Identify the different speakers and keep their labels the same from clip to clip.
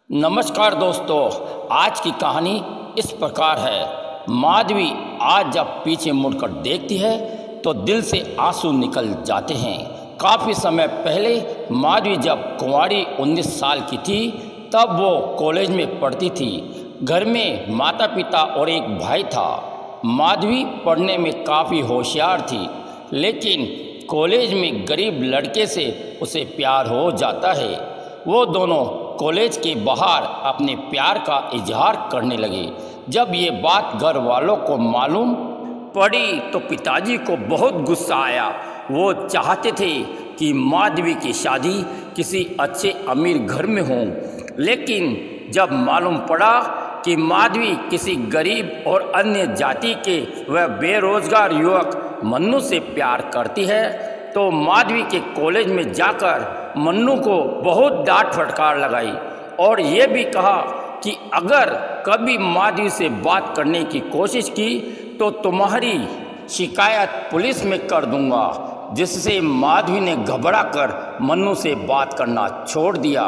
Speaker 1: नमस्कार दोस्तों, आज की कहानी इस प्रकार है। माधवी आज जब पीछे मुड़कर देखती है तो दिल से आंसू निकल जाते हैं। काफ़ी समय पहले माधवी जब कुंवारी 19 साल की थी तब वो कॉलेज में पढ़ती थी। घर में माता पिता और एक भाई था। माधवी पढ़ने में काफ़ी होशियार थी, लेकिन कॉलेज में गरीब लड़के से उसे प्यार हो जाता है। वो दोनों कॉलेज के बाहर अपने प्यार का इजहार करने लगे। जब ये बात घर वालों को मालूम पड़ी तो पिताजी को बहुत गुस्सा आया। वो चाहते थे कि माधवी की शादी किसी अच्छे अमीर घर में हो, लेकिन जब मालूम पड़ा कि माधवी किसी गरीब और अन्य जाति के व बेरोजगार युवक मन्नू से प्यार करती है तो माधवी के कॉलेज में जाकर मन्नू को बहुत डांट फटकार लगाई और ये भी कहा कि अगर कभी माधवी से बात करने की कोशिश की तो तुम्हारी शिकायत पुलिस में कर दूंगा। जिससे माधवी ने घबरा कर मन्नू से बात करना छोड़ दिया।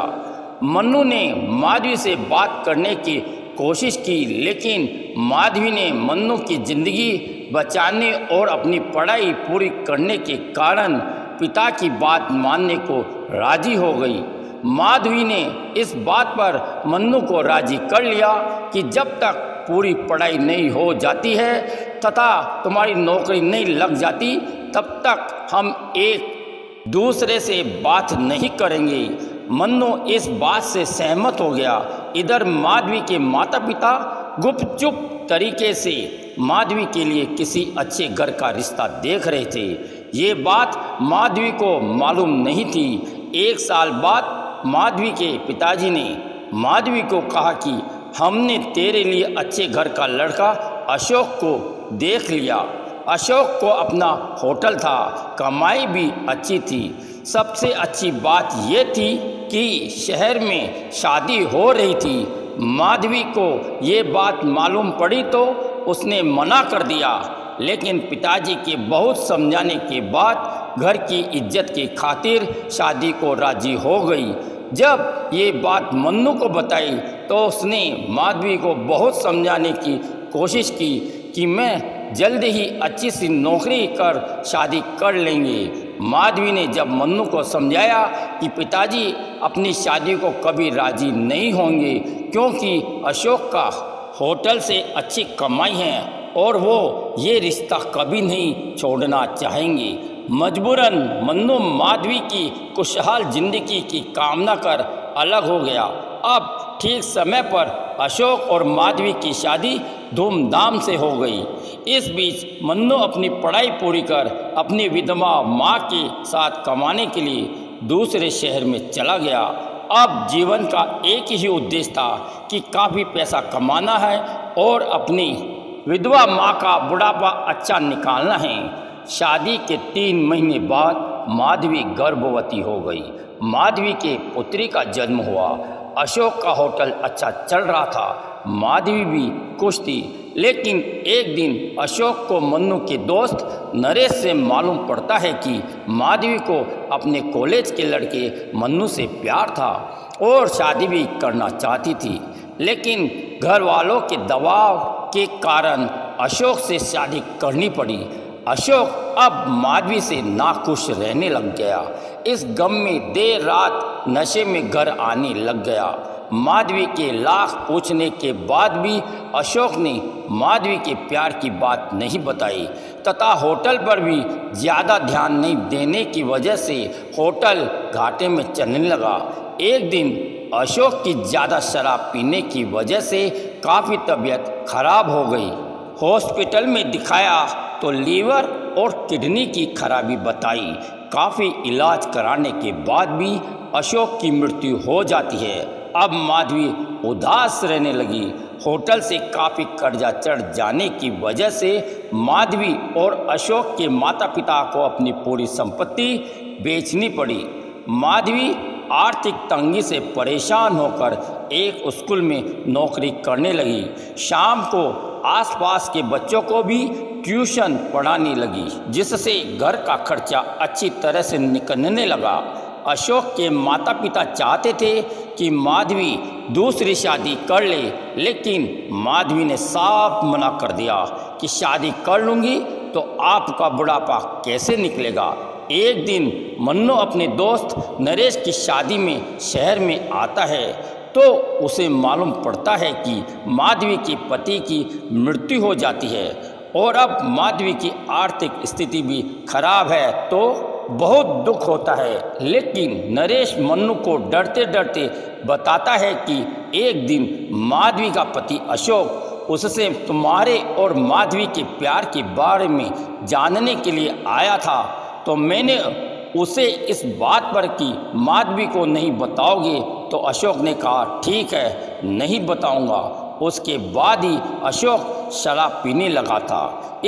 Speaker 1: मन्नू ने माधवी से बात करने की कोशिश की, लेकिन माधवी ने मन्नू की ज़िंदगी बचाने और अपनी पढ़ाई पूरी करने के कारण पिता की बात मानने को राजी हो गई। माधवी ने इस बात पर मन्नू को राजी कर लिया कि जब तक पूरी पढ़ाई नहीं हो जाती है तथा तुम्हारी नौकरी नहीं लग जाती तब तक हम एक दूसरे से बात नहीं करेंगे। मन्नू इस बात से सहमत हो गया। इधर माधवी के माता पिता गुपचुप तरीके से माधवी के लिए किसी अच्छे घर का रिश्ता देख रहे थे। ये बात माधवी को मालूम नहीं थी। एक साल बाद माधवी के पिताजी ने माधवी को कहा कि हमने तेरे लिए अच्छे घर का लड़का अशोक को देख लिया। अशोक को अपना होटल था, कमाई भी अच्छी थी। सबसे अच्छी बात ये थी कि शहर में शादी हो रही थी। माधवी को ये बात मालूम पड़ी तो उसने मना कर दिया, लेकिन पिताजी के बहुत समझाने के बाद घर की इज्जत की खातिर शादी को राजी हो गई। जब ये बात मन्नू को बताई तो उसने माधवी को बहुत समझाने की कोशिश की कि मैं जल्द ही अच्छी सी नौकरी कर शादी कर लेंगे। माधवी ने जब मन्नू को समझाया कि पिताजी अपनी शादी को कभी राजी नहीं होंगे क्योंकि अशोक का होटल से अच्छी कमाई है और वो ये रिश्ता कभी नहीं छोड़ना चाहेंगे। मजबूरन मन्नू माधवी की खुशहाल जिंदगी की कामना कर अलग हो गया। अब ठीक समय पर अशोक और माधवी की शादी धूमधाम से हो गई। इस बीच मन्नू अपनी पढ़ाई पूरी कर अपनी विधवा माँ के साथ कमाने के लिए दूसरे शहर में चला गया। अब जीवन का एक ही उद्देश्य था कि काफ़ी पैसा कमाना है और अपनी विधवा माँ का बुढ़ापा अच्छा निकालना है। शादी के 3 महीने बाद माधवी गर्भवती हो गई। माधवी के पुत्री का जन्म हुआ। अशोक का होटल अच्छा चल रहा था, माधवी भी खुश थी। लेकिन एक दिन अशोक को मन्नू के दोस्त नरेश से मालूम पड़ता है कि माधवी को अपने कॉलेज के लड़के मन्नू से प्यार था और शादी भी करना चाहती थी, लेकिन घर वालों के दबाव के कारण अशोक से शादी करनी पड़ी। अशोक अब माधवी से नाखुश रहने लग गया। इस गम में देर रात नशे में घर आने लग गया। माधवी के लाख पूछने के बाद भी अशोक ने माधवी के प्यार की बात नहीं बताई तथा होटल पर भी ज़्यादा ध्यान नहीं देने की वजह से होटल घाटे में चलने लगा। एक दिन अशोक की ज़्यादा शराब पीने की वजह से काफ़ी तबीयत खराब हो गई। हॉस्पिटल में दिखाया तो लीवर और किडनी की खराबी बताई। काफ़ी इलाज कराने के बाद भी अशोक की मृत्यु हो जाती है। अब माधवी उदास रहने लगी। होटल से काफ़ी कर्जा चढ़ जाने की वजह से माधवी और अशोक के माता पिता को अपनी पूरी संपत्ति बेचनी पड़ी। माधवी आर्थिक तंगी से परेशान होकर एक स्कूल में नौकरी करने लगी। शाम को आसपास के बच्चों को भी ट्यूशन पढ़ाने लगी, जिससे घर का खर्चा अच्छी तरह से निकलने लगा। अशोक के माता पिता चाहते थे कि माधवी दूसरी शादी कर ले, लेकिन माधवी ने साफ मना कर दिया कि शादी कर लूँगी तो आपका बुढ़ापा कैसे निकलेगा। एक दिन मन्नू अपने दोस्त नरेश की शादी में शहर में आता है तो उसे मालूम पड़ता है कि माधवी के पति की मृत्यु हो जाती है और अब माधवी की आर्थिक स्थिति भी खराब है तो बहुत दुख होता है। लेकिन नरेश मन्नू को डरते डरते बताता है कि एक दिन माधवी का पति अशोक उससे तुम्हारे और माधवी के प्यार के बारे में जानने के लिए आया था, तो मैंने उसे इस बात पर कि माधवी को नहीं बताओगे, तो अशोक ने कहा ठीक है नहीं बताऊंगा। उसके बाद ही अशोक शराब पीने लगा था।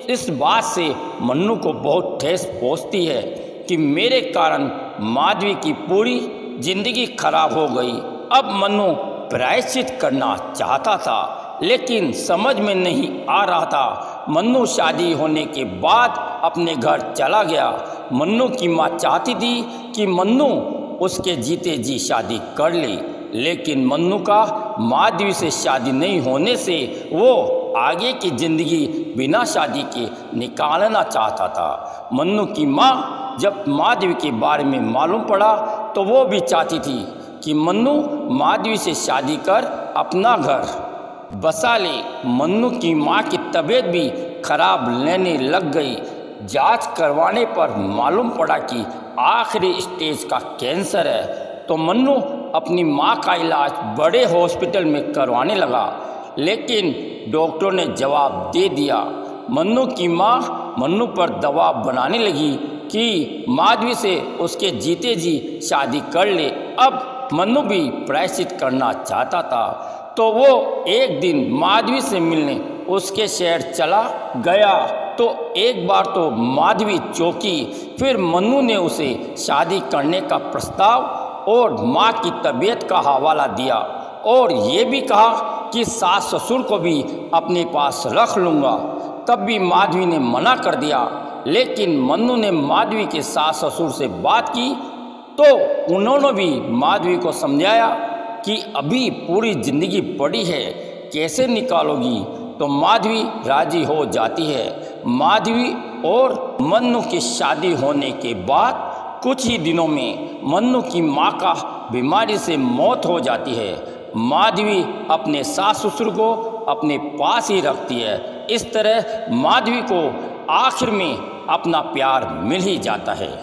Speaker 1: इस बात से मन्नू को बहुत ठेस पहुंचती है कि मेरे कारण माधवी की पूरी जिंदगी खराब हो गई। अब मन्नू प्रायश्चित करना चाहता था लेकिन समझ में नहीं आ रहा था। मन्नू शादी होने के बाद अपने घर चला गया। मन्नू की माँ चाहती थी कि मन्नू उसके जीते जी शादी कर ले, लेकिन मन्नू का माधवी से शादी नहीं होने से वो आगे की ज़िंदगी बिना शादी के निकालना चाहता था। मन्नू की माँ जब माधवी के बारे में मालूम पड़ा तो वो भी चाहती थी कि मन्नू माधवी से शादी कर अपना घर बसा ले। मन्नू की माँ की तबीयत भी खराब लेने लग गई। जांच करवाने पर मालूम पड़ा कि आखिरी स्टेज का कैंसर है, तो मन्नू अपनी माँ का इलाज बड़े हॉस्पिटल में करवाने लगा, लेकिन डॉक्टर ने जवाब दे दिया। मन्नू की माँ मन्नू पर दबाव बनाने लगी कि माधवी से उसके जीते जी शादी कर ले। अब मन्नू भी प्रायश्चित करना चाहता था तो वो एक दिन माधवी से मिलने उसके शहर चला गया। तो एक बार तो माधवी चौंकी, फिर मन्नू ने उसे शादी करने का प्रस्ताव और माँ की तबीयत का हवाला दिया और ये भी कहा कि सास ससुर को भी अपने पास रख लूँगा। तब भी माधवी ने मना कर दिया, लेकिन मन्नू ने माधवी के सास ससुर से बात की तो उन्होंने भी माधवी को समझाया कि अभी पूरी ज़िंदगी पड़ी है, कैसे निकालोगी। तो माधवी राजी हो जाती है। माधवी और मन्नू की शादी होने के बाद कुछ ही दिनों में मन्नू की माँ का बीमारी से मौत हो जाती है। माधवी अपने सास ससुर को अपने पास ही रखती है। इस तरह माधवी को आखिर में अपना प्यार मिल ही जाता है।